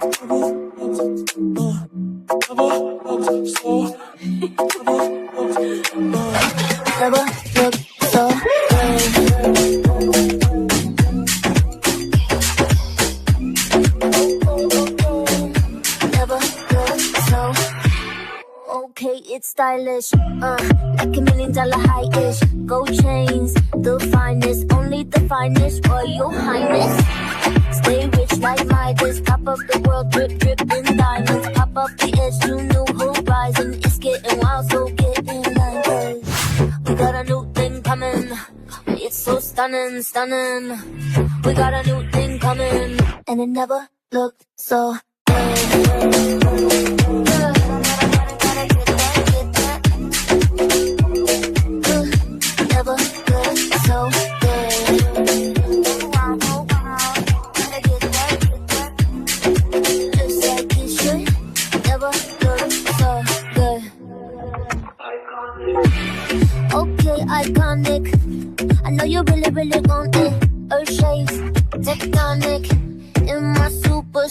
Never looked so Never looked so okay. It's stylish, like $1 million high-ish. Gold chains, the finest, only the finest. Royal Highness, stay rich like Midas. Top of the world, drip, drip in diamonds. Pop up the edge to new horizon. It's getting wild, so get in line, 'cause we got a new thing coming. It's so stunning, stunning. We got a new thing coming, and it never looked so good. Never looked so good. Just like it should. Never looked so good. Okay, iconic. I know you really, really want it. Earth shapes, tectonic. In my super